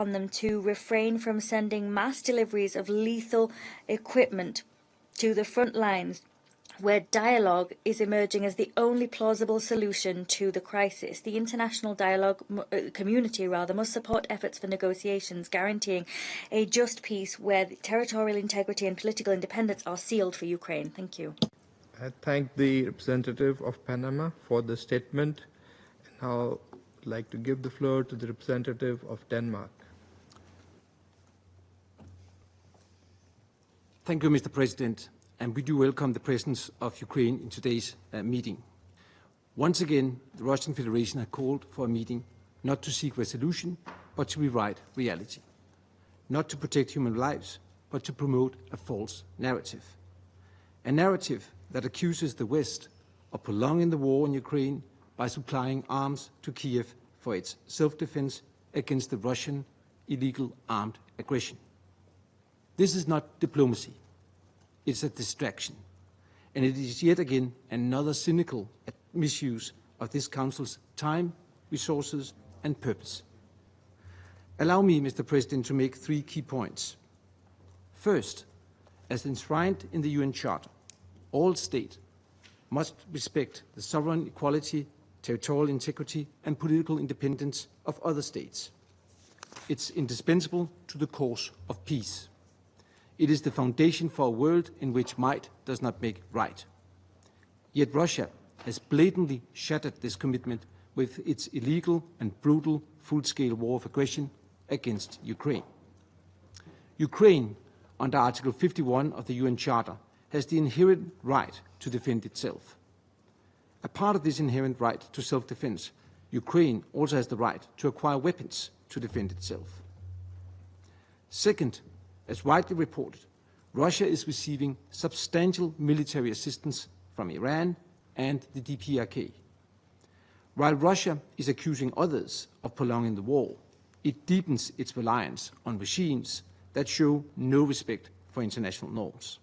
on them to refrain from sending mass deliveries of lethal equipment to the front lines, where dialogue is emerging as the only plausible solution to the crisis. The international community must support efforts for negotiations guaranteeing a just peace where territorial integrity and political independence are sealed for Ukraine. Thank you. I thank the representative of Panama for the statement. And now I'd like to give the floor to the representative of Denmark. Thank you, Mr. President, and we do welcome the presence of Ukraine in today's meeting. Once again, the Russian Federation has called for a meeting not to seek resolution, but to rewrite reality. Not to protect human lives, but to promote a false narrative. A narrative that accuses the West of prolonging the war in Ukraine by supplying arms to Kiev for its self-defense against the Russian illegal armed aggression. This is not diplomacy. It's a distraction. And it is yet again another cynical misuse of this Council's time, resources and purpose. Allow me, Mr. President, to make 3 key points. First, as enshrined in the UN Charter, all states must respect the sovereign equality, territorial integrity and political independence of other states. It's indispensable to the cause of peace. It is the foundation for a world in which might does not make right. Yet Russia has blatantly shattered this commitment with its illegal and brutal full-scale war of aggression against Ukraine. Ukraine, under Article 51 of the UN Charter, has the inherent right to defend itself. A part of this inherent right to self-defense, Ukraine also has the right to acquire weapons to defend itself. Second, as widely reported, Russia is receiving substantial military assistance from Iran and the DPRK. While Russia is accusing others of prolonging the war, it deepens its reliance on regimes that show no respect for international norms.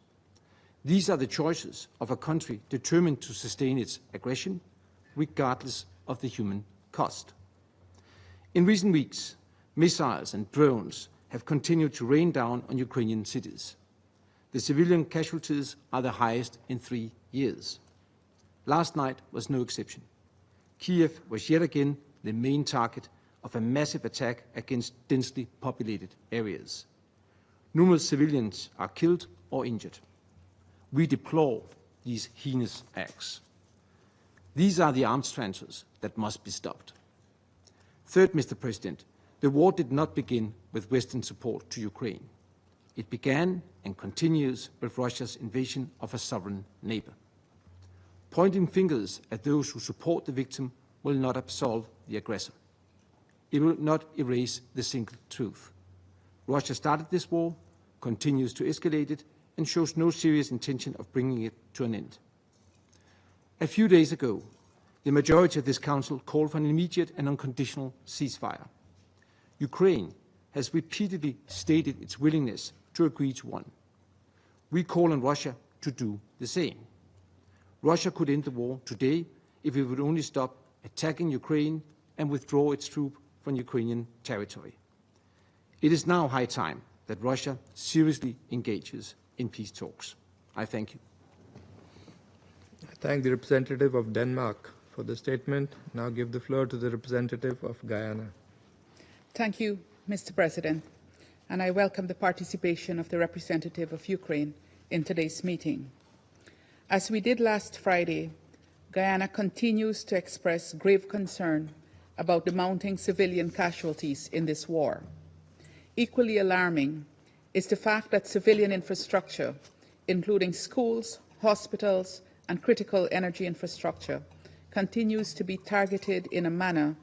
These are the choices of a country determined to sustain its aggression, regardless of the human cost. In recent weeks, missiles and drones have continued to rain down on Ukrainian cities. The civilian casualties are the highest in 3 years. Last night was no exception. Kiev was yet again the main target of a massive attack against densely populated areas. Numerous civilians are killed or injured. We deplore these heinous acts. These are the arms transfers that must be stopped. Third, Mr. President, the war did not begin with Western support to Ukraine. It began and continues with Russia's invasion of a sovereign neighbor. Pointing fingers at those who support the victim will not absolve the aggressor. It will not erase the single truth. Russia started this war, continues to escalate it, and shows no serious intention of bringing it to an end. A few days ago, the majority of this Council called for an immediate and unconditional ceasefire. Ukraine has repeatedly stated its willingness to agree to one. We call on Russia to do the same. Russia could end the war today if it would only stop attacking Ukraine and withdraw its troops from Ukrainian territory. It is now high time that Russia seriously engages in peace talks. I thank you. I thank the representative of Denmark for the statement. Now give the floor to the representative of Guyana. Thank you, Mr. President, and I welcome the participation of the representative of Ukraine in today's meeting. As we did last Friday, Guyana continues to express grave concern about the mounting civilian casualties in this war. Equally alarming is the fact that civilian infrastructure, including schools, hospitals, and critical energy infrastructure, continues to be targeted in a manner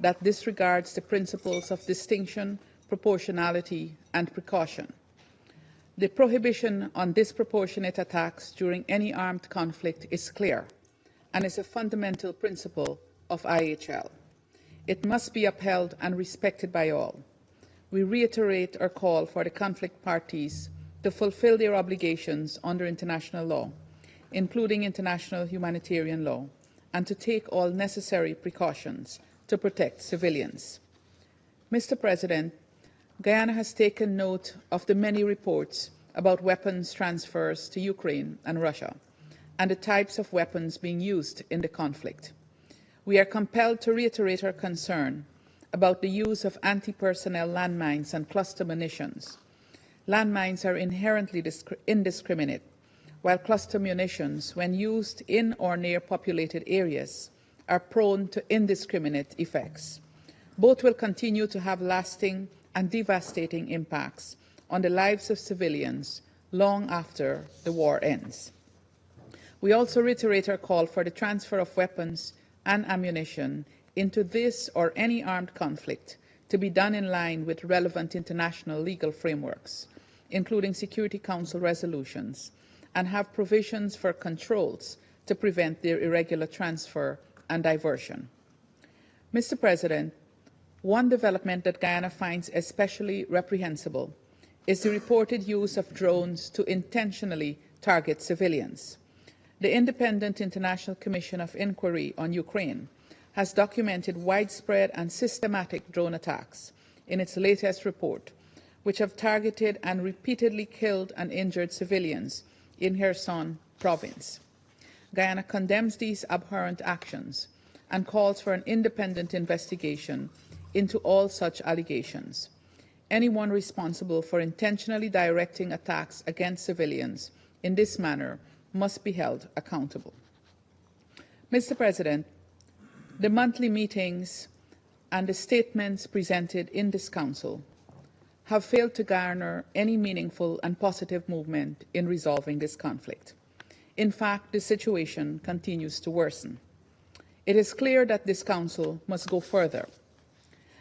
that disregards the principles of distinction, proportionality, and precaution. The prohibition on disproportionate attacks during any armed conflict is clear and is a fundamental principle of IHL. It must be upheld and respected by all. We reiterate our call for the conflict parties to fulfill their obligations under international law, including international humanitarian law, and to take all necessary precautions to protect civilians. Mr. President, Guyana has taken note of the many reports about weapons transfers to Ukraine and Russia, and the types of weapons being used in the conflict. We are compelled to reiterate our concern about the use of anti-personnel landmines and cluster munitions. Landmines are inherently indiscriminate, while cluster munitions, when used in or near populated areas, are prone to indiscriminate effects. Both will continue to have lasting and devastating impacts on the lives of civilians long after the war ends. We also reiterate our call for the transfer of weapons and ammunition into this or any armed conflict to be done in line with relevant international legal frameworks, including Security Council resolutions, and have provisions for controls to prevent their irregular transfer and diversion. Mr. President, one development that Guyana finds especially reprehensible is the reported use of drones to intentionally target civilians. The Independent International Commission of Inquiry on Ukraine has documented widespread and systematic drone attacks in its latest report, which have targeted and repeatedly killed and injured civilians in Kherson province. Guyana condemns these abhorrent actions and calls for an independent investigation into all such allegations. Anyone responsible for intentionally directing attacks against civilians in this manner must be held accountable. Mr. President, the monthly meetings and the statements presented in this Council have failed to garner any meaningful and positive movement in resolving this conflict. In fact, the situation continues to worsen. It is clear that this Council must go further.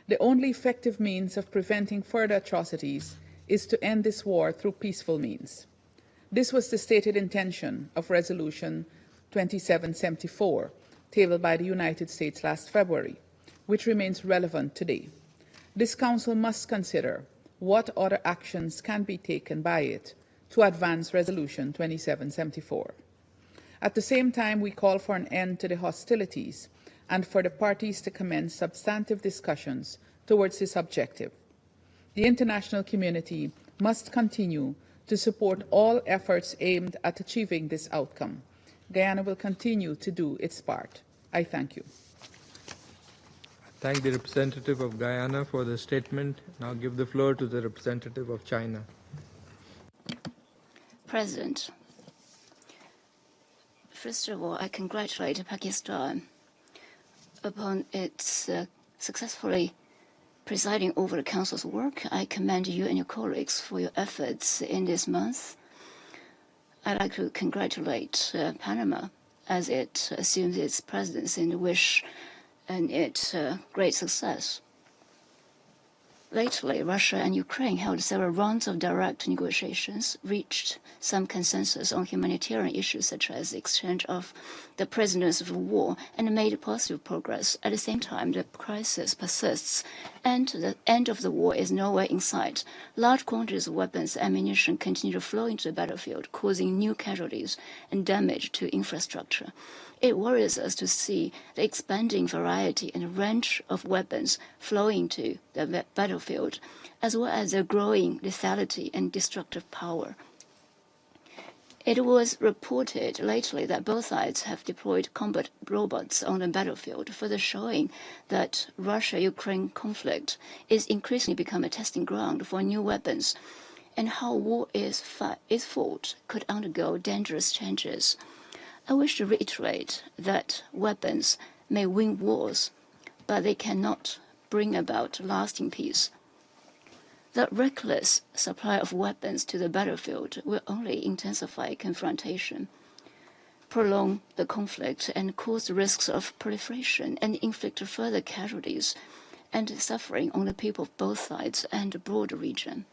The only effective means of preventing further atrocities is to end this war through peaceful means. This was the stated intention of Resolution 2774, tabled by the United States last February, which remains relevant today. This Council must consider what other actions can be taken by it to advance Resolution 2774. At the same time, we call for an end to the hostilities and for the parties to commence substantive discussions towards this objective. The international community must continue to support all efforts aimed at achieving this outcome. Guyana will continue to do its part. I thank you. I thank the representative of Guyana for the statement. Now give the floor to the representative of China. President, first of all, I congratulate Pakistan upon its successfully presiding over the Council's work. I commend you and your colleagues for your efforts in this month. I'd like to congratulate Panama as it assumes its presidency and wish it great success. Lately, Russia and Ukraine held several rounds of direct negotiations, reached some consensus on humanitarian issues such as the exchange of the prisoners of war, and made positive progress. At the same time, the crisis persists, and the end of the war is nowhere in sight. Large quantities of weapons and ammunition continue to flow into the battlefield, causing new casualties and damage to infrastructure. It worries us to see the expanding variety and range of weapons flowing to the battlefield, as well as their growing lethality and destructive power. It was reported lately that both sides have deployed combat robots on the battlefield, further showing that Russia-Ukraine conflict is increasingly becoming a testing ground for new weapons, and how war is fought could undergo dangerous changes. I wish to reiterate that weapons may win wars, but they cannot bring about lasting peace. The reckless supply of weapons to the battlefield will only intensify confrontation, prolong the conflict, and cause risks of proliferation, and inflict further casualties and suffering on the people of both sides and the broader region.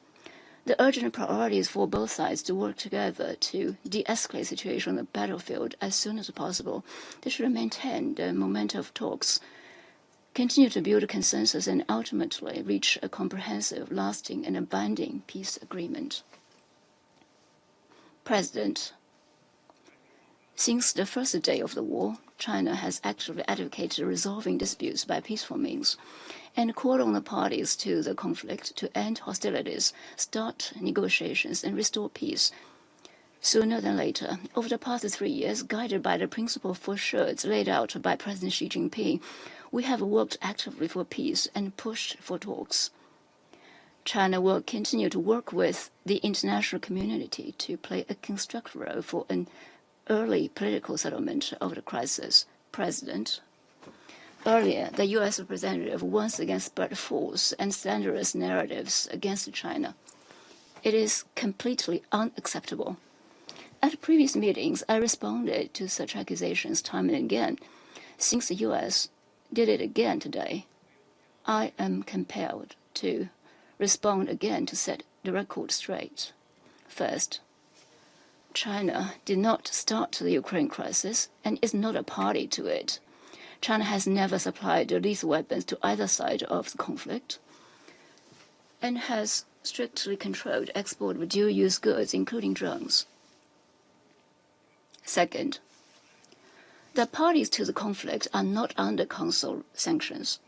The urgent priority is for both sides to work together to de-escalate the situation on the battlefield as soon as possible. They should maintain the momentum of talks, continue to build a consensus, and ultimately reach a comprehensive, lasting, and binding peace agreement. President, since the first day of the war, China has actively advocated resolving disputes by peaceful means, and called on the parties to the conflict to end hostilities, start negotiations, and restore peace sooner than later. Over the past 3 years, guided by the principle for sure laid out by President Xi Jinping, we have worked actively for peace and pushed for talks. China will continue to work with the international community to play a constructive role for an early political settlement of the crisis. President. Earlier, the U.S. representative once again spread false and slanderous narratives against China. It is completely unacceptable. At previous meetings, I responded to such accusations time and again. Since the U.S. did it again today, I am compelled to respond again to set the record straight. First, China did not start the Ukraine crisis and is not a party to it. China has never supplied lethal weapons to either side of the conflict and has strictly controlled export of dual-use goods, including drones. Second, the parties to the conflict are not under Council sanctions.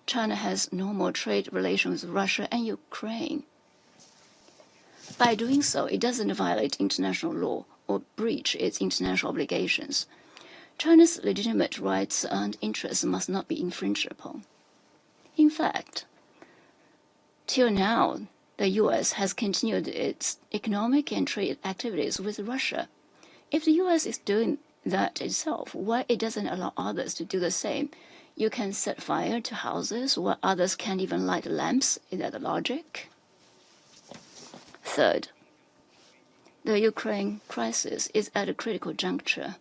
China has normal trade relations with Russia and Ukraine. By doing so, it doesn't violate international law or breach its international obligations. China's legitimate rights and interests must not be infringed upon. In fact, till now, the U.S. has continued its economic and trade activities with Russia. If the U.S. is doing that itself, why it doesn't allow others to do the same? You can set fire to houses while others can't even light lamps. Is that the logic? Third, the Ukraine crisis is at a critical juncture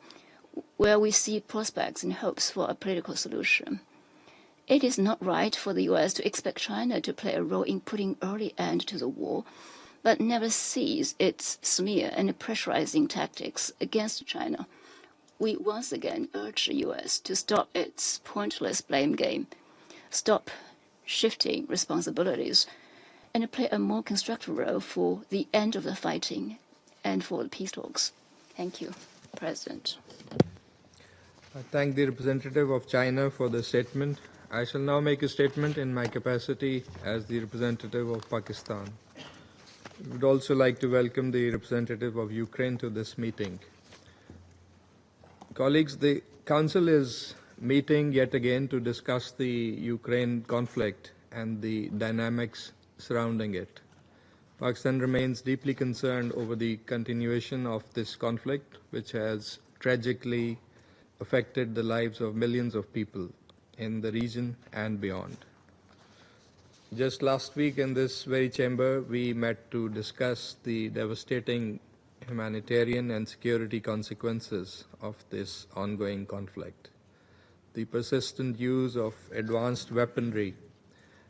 where we see prospects and hopes for a political solution. It is not right for the U.S. to expect China to play a role in putting early end to the war, but never cease its smear and pressurizing tactics against China. We once again urge the U.S. to stop its pointless blame game, stop shifting responsibilities, and play a more constructive role for the end of the fighting and for the peace talks. Thank you, President. I thank the representative of China for the statement. I shall now make a statement in my capacity as the representative of Pakistan. I would also like to welcome the representative of Ukraine to this meeting. Colleagues, the Council is meeting yet again to discuss the Ukraine conflict and the dynamics surrounding it. Pakistan remains deeply concerned over the continuation of this conflict, which has tragically affected the lives of millions of people in the region and beyond. Just last week in this very chamber, we met to discuss the devastating humanitarian and security consequences of this ongoing conflict. The persistent use of advanced weaponry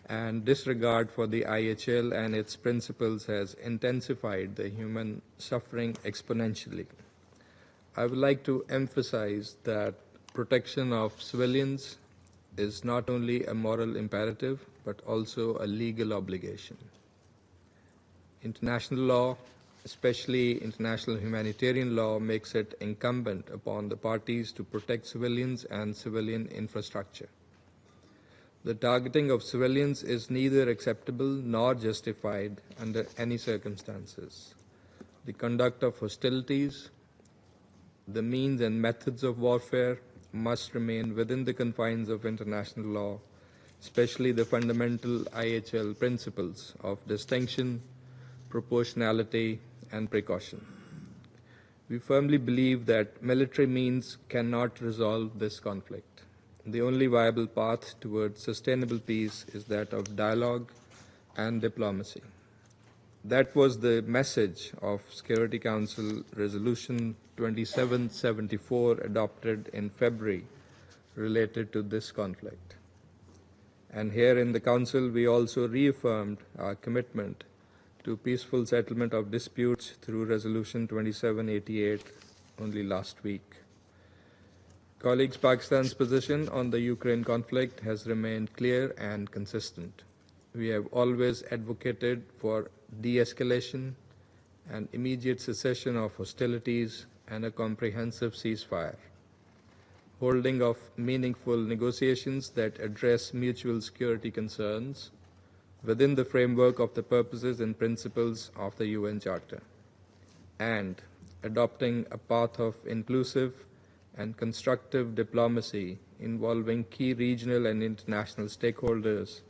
and disregard for the IHL and its principles has intensified the human suffering exponentially. I would like to emphasize that protection of civilians is not only a moral imperative, but also a legal obligation. International law, especially international humanitarian law, makes it incumbent upon the parties to protect civilians and civilian infrastructure. The targeting of civilians is neither acceptable nor justified under any circumstances. The conduct of hostilities, the means and methods of warfare must remain within the confines of international law, especially the fundamental IHL principles of distinction, proportionality, and precaution. We firmly believe that military means cannot resolve this conflict. The only viable path towards sustainable peace is that of dialogue and diplomacy. That was the message of Security Council Resolution 2774 adopted in February related to this conflict. And here in the Council, we also reaffirmed our commitment to peaceful settlement of disputes through Resolution 2788 only last week. Colleagues, Pakistan's position on the Ukraine conflict has remained clear and consistent. We have always advocated for de-escalation and immediate cessation of hostilities and a comprehensive ceasefire. holding of meaningful negotiations that address mutual security concerns within the framework of the purposes and principles of the UN Charter, and adopting a path of inclusive and constructive diplomacy involving key regional and international stakeholders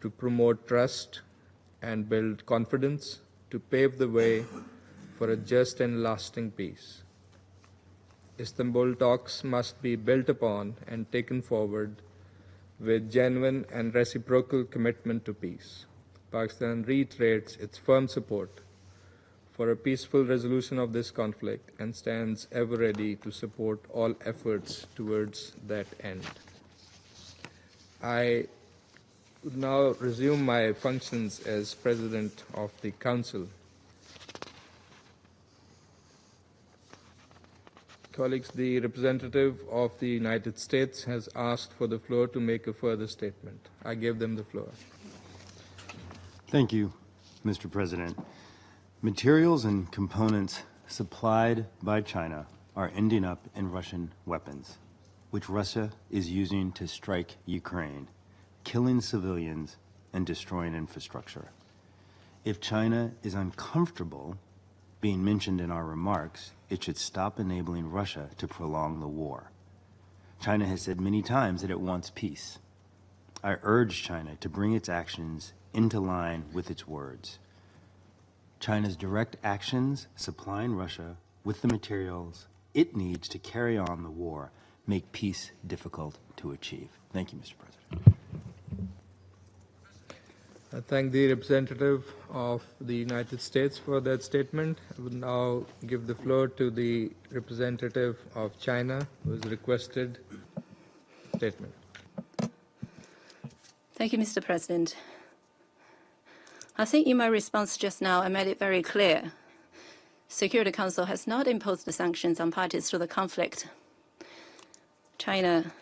to promote trust and build confidence to pave the way for a just and lasting peace. Istanbul talks must be built upon and taken forward with genuine and reciprocal commitment to peace. Pakistan reiterates its firm support for a peaceful resolution of this conflict and stands ever ready to support all efforts towards that end. I would now resume my functions as President of the Council. Colleagues, the representative of the United States has asked for the floor to make a further statement. I give them the floor. Thank you, Mr. President. Materials and components supplied by China are ending up in Russian weapons, which Russia is using to strike Ukraine, killing civilians and destroying infrastructure. If China is uncomfortable being mentioned in our remarks, it should stop enabling Russia to prolong the war. China has said many times that it wants peace. I urge China to bring its actions into line with its words. China's direct actions supplying Russia with the materials it needs to carry on the war make peace difficult to achieve. Thank you, Mr. President. I thank the representative of the United States for that statement. I will now give the floor to the representative of China, who has requested a statement. Thank you, Mr. President. I think in my response just now, I made it very clear. Security Council has not imposed the sanctions on parties to the conflict. China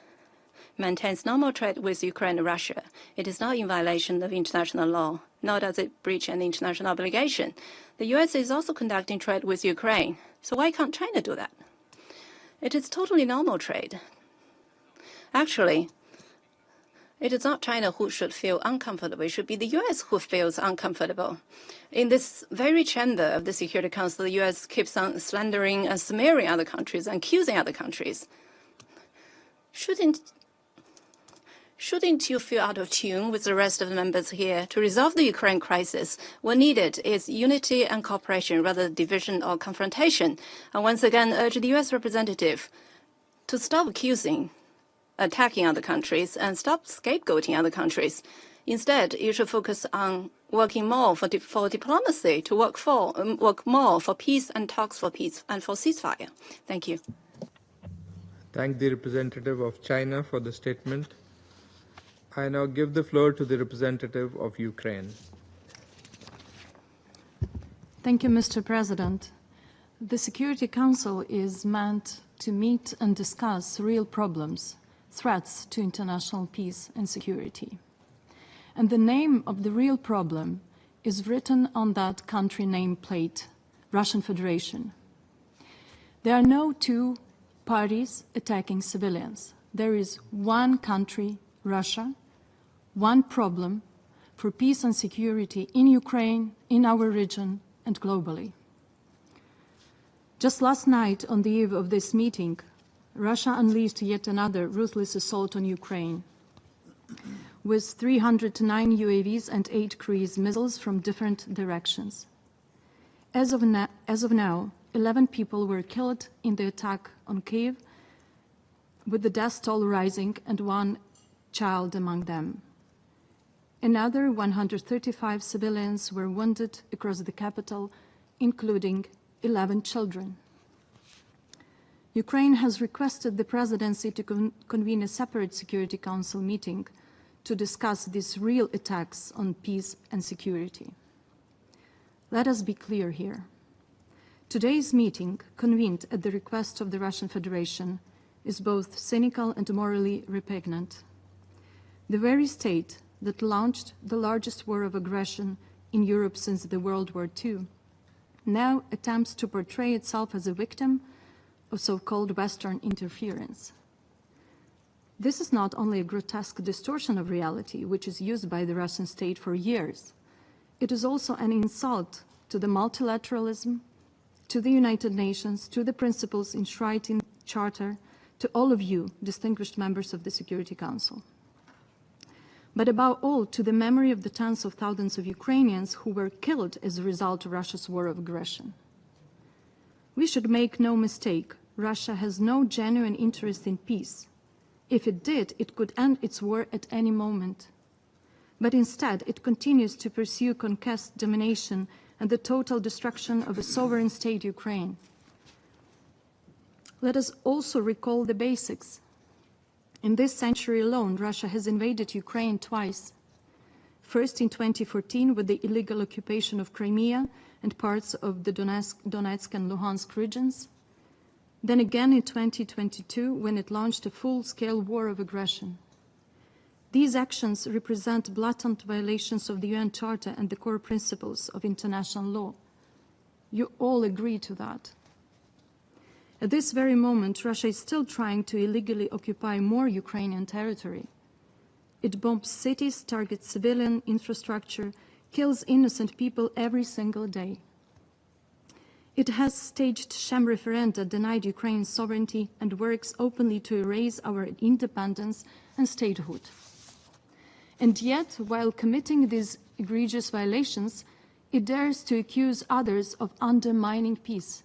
maintains normal trade with Ukraine and Russia. It is not in violation of international law, nor does it breach any international obligation. The U.S. is also conducting trade with Ukraine, so why can't China do that? It is totally normal trade. Actually, it is not China who should feel uncomfortable. It should be the U.S. who feels uncomfortable. In this very chamber of the Security Council, the U.S. keeps on slandering and smearing other countries and accusing other countries. Shouldn't you feel out of tune with the rest of the members here? To resolve the Ukraine crisis, what needed is unity and cooperation rather than division or confrontation. I once again urge the U.S. representative to stop attacking other countries and stop scapegoating other countries. Instead, you should focus on working more for diplomacy, to work more for peace and talks for peace and for ceasefire. Thank you. Thank the representative of China for the statement. I now give the floor to the representative of Ukraine. Thank you, Mr. President. The Security Council is meant to meet and discuss real problems, threats to international peace and security. And the name of the real problem is written on that country nameplate, Russian Federation. There are no two parties attacking civilians. There is one country, Russia, one problem for peace and security in Ukraine, in our region, and globally. Just last night, on the eve of this meeting, Russia unleashed yet another ruthless assault on Ukraine with 309 UAVs and 8 cruise missiles from different directions. As of now, 11 people were killed in the attack on Kyiv, with the death toll rising and one child among them. Another 135 civilians were wounded across the capital, including 11 children. Ukraine has requested the presidency to convene a separate Security Council meeting to discuss these real attacks on peace and security. Let us be clear here. Today's meeting, convened at the request of the Russian Federation, is both cynical and morally repugnant. The very state that launched the largest war of aggression in Europe since the World War II now attempts to portray itself as a victim of so-called Western interference. This is not only a grotesque distortion of reality, which is used by the Russian state for years, it is also an insult to the multilateralism, to the United Nations, to the principles enshrined in the Charter, to all of you, distinguished members of the Security Council. But above all, to the memory of the tens of thousands of Ukrainians who were killed as a result of Russia's war of aggression. We should make no mistake, Russia has no genuine interest in peace. If it did, it could end its war at any moment. But instead, it continues to pursue conquest, domination, and the total destruction of a sovereign state, Ukraine. Let us also recall the basics. In this century alone, Russia has invaded Ukraine twice. First in 2014 with the illegal occupation of Crimea and parts of the Donetsk and Luhansk regions. Then again in 2022 when it launched a full-scale war of aggression. These actions represent blatant violations of the UN Charter and the core principles of international law. You all agree to that. At this very moment, Russia is still trying to illegally occupy more Ukrainian territory. It bombs cities, targets civilian infrastructure, kills innocent people every single day. It has staged sham referenda, denied Ukraine's sovereignty, and works openly to erase our independence and statehood. And yet, while committing these egregious violations, it dares to accuse others of undermining peace.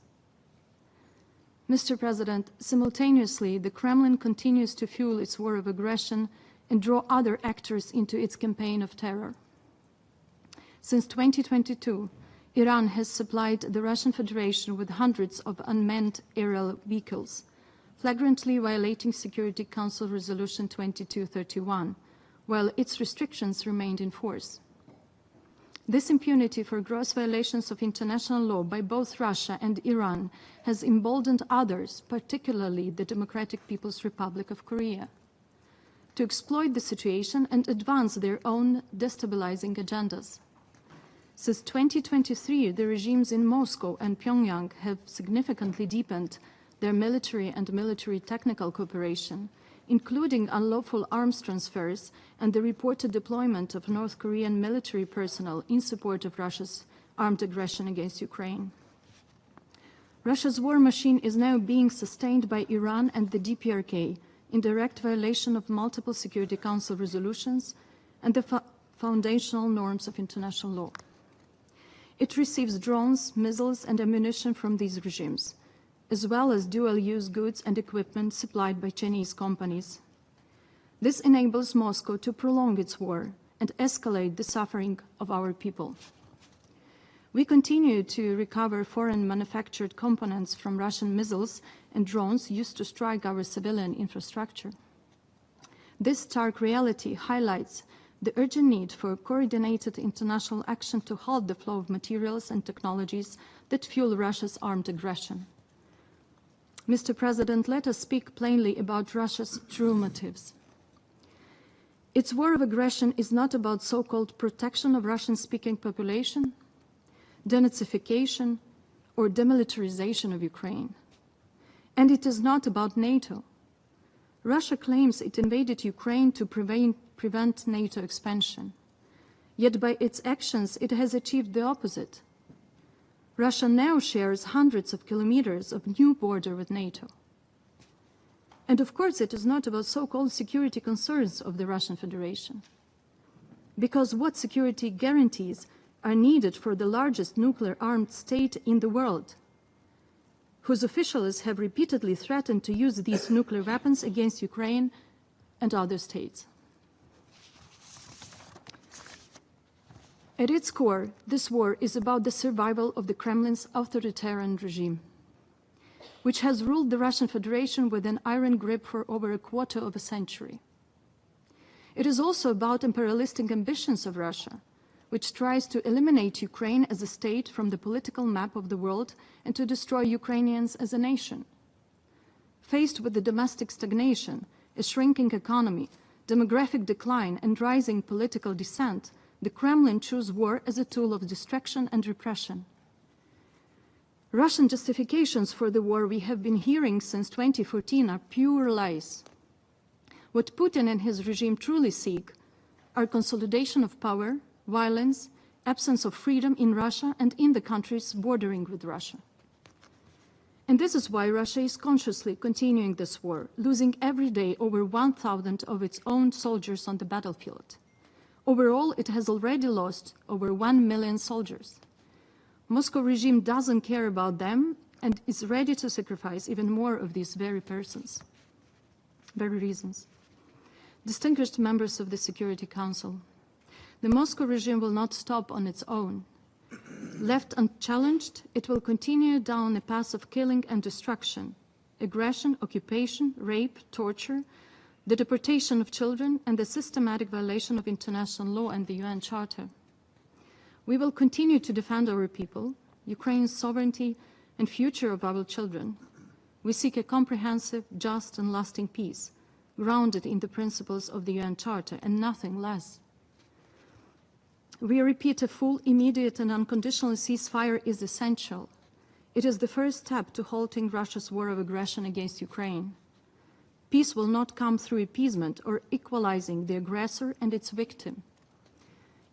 Mr. President, simultaneously, the Kremlin continues to fuel its war of aggression and draw other actors into its campaign of terror. Since 2022, Iran has supplied the Russian Federation with hundreds of unmanned aerial vehicles, flagrantly violating Security Council Resolution 2231, while its restrictions remained in force. This impunity for gross violations of international law by both Russia and Iran has emboldened others, particularly the Democratic People's Republic of Korea, to exploit the situation and advance their own destabilizing agendas. Since 2023, the regimes in Moscow and Pyongyang have significantly deepened their military and military technical cooperation, including unlawful arms transfers and the reported deployment of North Korean military personnel in support of Russia's armed aggression against Ukraine. Russia's war machine is now being sustained by Iran and the DPRK in direct violation of multiple Security Council resolutions and the foundational norms of international law. It receives drones, missiles, and ammunition from these regimes, as well as dual-use goods and equipment supplied by Chinese companies. This enables Moscow to prolong its war and escalate the suffering of our people. We continue to recover foreign manufactured components from Russian missiles and drones used to strike our civilian infrastructure. This stark reality highlights the urgent need for coordinated international action to halt the flow of materials and technologies that fuel Russia's armed aggression. Mr. President, let us speak plainly about Russia's true motives. Its war of aggression is not about so-called protection of Russian-speaking population, denazification, or demilitarization of Ukraine. And it is not about NATO. Russia claims it invaded Ukraine to prevent NATO expansion. Yet by its actions, it has achieved the opposite. Russia now shares hundreds of kilometers of new border with NATO. And of course, it is not about so-called security concerns of the Russian Federation. Because what security guarantees are needed for the largest nuclear-armed state in the world, whose officials have repeatedly threatened to use these nuclear weapons against Ukraine and other states. At its core, this war is about the survival of the Kremlin's authoritarian regime, which has ruled the Russian Federation with an iron grip for over a quarter of a century. It is also about imperialistic ambitions of Russia, which tries to eliminate Ukraine as a state from the political map of the world and to destroy Ukrainians as a nation. Faced with the domestic stagnation, a shrinking economy, demographic decline, and rising political dissent, the Kremlin chose war as a tool of distraction and repression. Russian justifications for the war we have been hearing since 2014 are pure lies. What Putin and his regime truly seek are consolidation of power, violence, absence of freedom in Russia and in the countries bordering with Russia. And this is why Russia is consciously continuing this war, losing every day over 1,000 of its own soldiers on the battlefield. Overall, it has already lost over 1 million soldiers. Moscow regime doesn't care about them and is ready to sacrifice even more of these very reasons. Distinguished members of the Security Council, the Moscow regime will not stop on its own. Left unchallenged, it will continue down a path of killing and destruction, aggression, occupation, rape, torture, the deportation of children, and the systematic violation of international law and the UN Charter. We will continue to defend our people, Ukraine's sovereignty, and future of our children. We seek a comprehensive, just, and lasting peace, grounded in the principles of the UN Charter, and nothing less. We repeat, a full, immediate, and unconditional ceasefire is essential. It is the first step to halting Russia's war of aggression against Ukraine. Peace will not come through appeasement or equalizing the aggressor and its victim.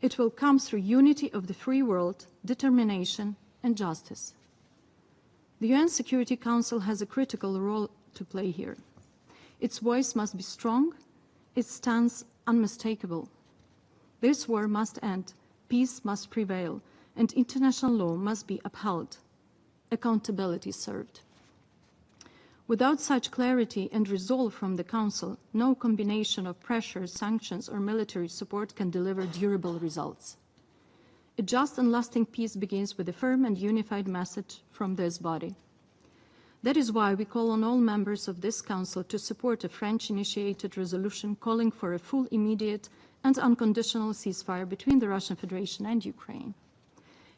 It will come through unity of the free world, determination, and justice. The UN Security Council has a critical role to play here. Its voice must be strong, its stance unmistakable. This war must end, peace must prevail, and international law must be upheld. Accountability served. Without such clarity and resolve from the Council, no combination of pressure, sanctions, or military support can deliver durable results. A just and lasting peace begins with a firm and unified message from this body. That is why we call on all members of this Council to support a French-initiated resolution calling for a full, immediate, and unconditional ceasefire between the Russian Federation and Ukraine.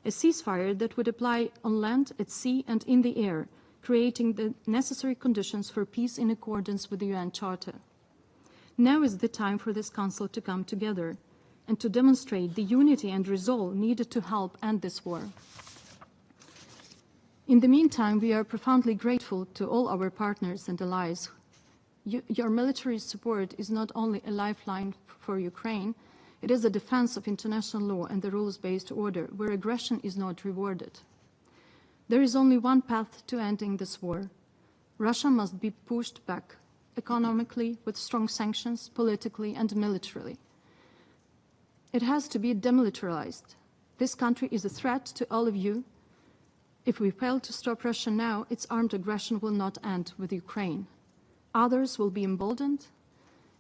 A ceasefire that would apply on land, at sea, and in the air, creating the necessary conditions for peace in accordance with the UN Charter. Now is the time for this Council to come together and to demonstrate the unity and resolve needed to help end this war. In the meantime, we are profoundly grateful to all our partners and allies. Your military support is not only a lifeline for Ukraine, it is a defense of international law and the rules-based order, where aggression is not rewarded. There is only one path to ending this war. Russia must be pushed back, economically, with strong sanctions, politically and militarily. It has to be demilitarized. This country is a threat to all of you. If we fail to stop Russia now, its armed aggression will not end with Ukraine. Others will be emboldened,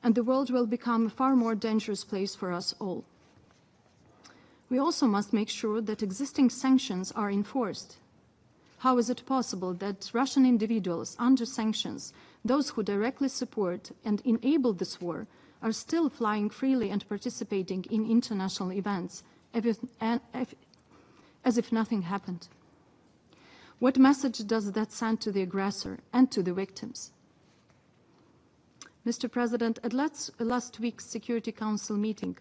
and the world will become a far more dangerous place for us all. We also must make sure that existing sanctions are enforced. How is it possible that Russian individuals under sanctions, those who directly support and enable this war, are still flying freely and participating in international events as if nothing happened? What message does that send to the aggressor and to the victims? Mr. President, at last week's Security Council meeting,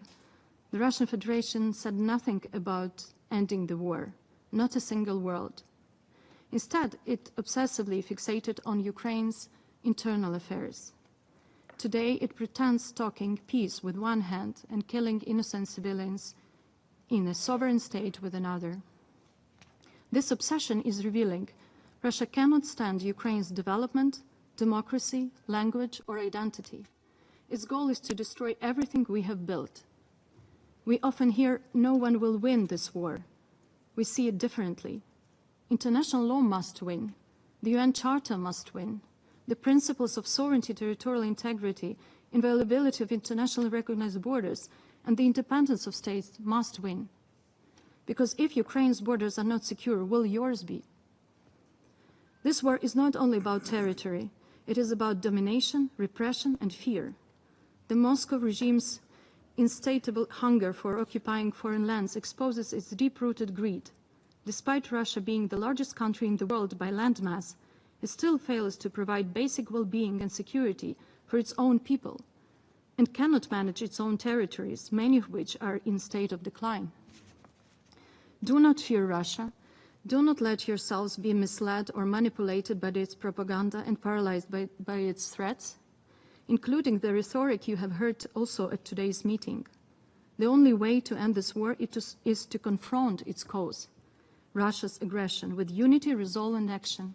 the Russian Federation said nothing about ending the war, not a single word. Instead, it obsessively fixated on Ukraine's internal affairs. Today, it pretends talking peace with one hand and killing innocent civilians in a sovereign state with another. This obsession is revealing Russia cannot stand Ukraine's development, democracy, language, or identity. Its goal is to destroy everything we have built. We often hear, no one will win this war. We see it differently. International law must win. The UN Charter must win. The principles of sovereignty, territorial integrity, inviolability of internationally recognized borders, and the independence of states must win. Because if Ukraine's borders are not secure, will yours be? This war is not only about territory. It is about domination, repression, and fear. The Moscow regime's insatiable hunger for occupying foreign lands exposes its deep-rooted greed. Despite Russia being the largest country in the world by landmass, it still fails to provide basic well-being and security for its own people, and cannot manage its own territories, many of which are in state of decline. Do not fear Russia. Do not let yourselves be misled or manipulated by its propaganda and paralyzed by its threats. including the rhetoric you have heard also at today's meeting. The only way to end this war is to confront its cause, Russia's aggression, with unity, resolve, and action.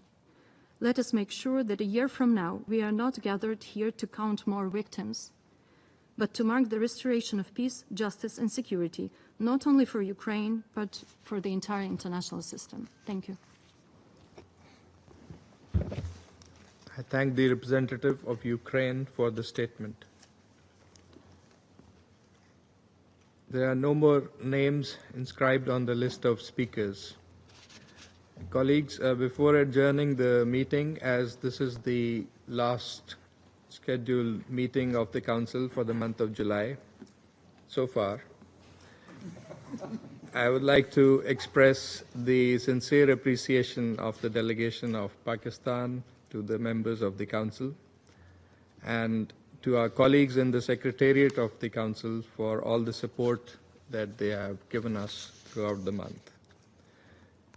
Let us make sure that a year from now, we are not gathered here to count more victims, but to mark the restoration of peace, justice, and security, not only for Ukraine, but for the entire international system. Thank you. I thank the representative of Ukraine for the statement. There are no more names inscribed on the list of speakers. Colleagues, before adjourning the meeting, as this is the last scheduled meeting of the Council for the month of July so far, I would like to express the sincere appreciation of the delegation of Pakistan to the members of the Council and to our colleagues in the Secretariat of the Council for all the support that they have given us throughout the month.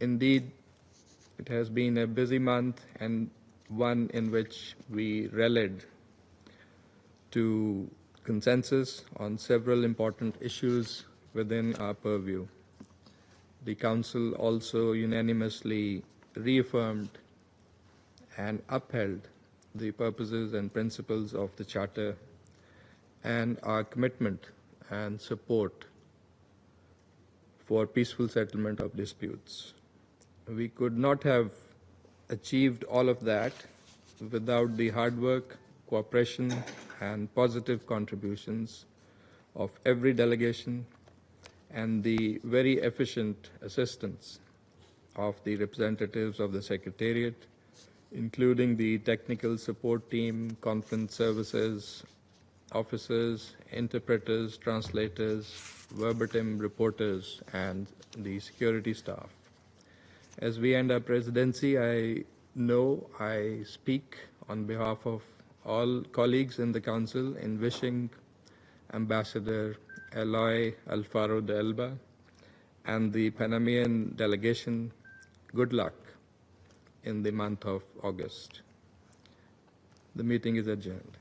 Indeed, it has been a busy month and one in which we rallied to consensus on several important issues within our purview. The Council also unanimously reaffirmed and upheld the purposes and principles of the Charter and our commitment and support for peaceful settlement of disputes. We could not have achieved all of that without the hard work, cooperation, and positive contributions of every delegation and the very efficient assistance of the representatives of the Secretariat, including the technical support team, conference services, officers, interpreters, translators, verbatim reporters, and the security staff. As we end our presidency, I know I speak on behalf of all colleagues in the Council in wishing Ambassador Eloy Alfaro de Elba and the Panamanian delegation good luck in the month of August. The meeting is adjourned.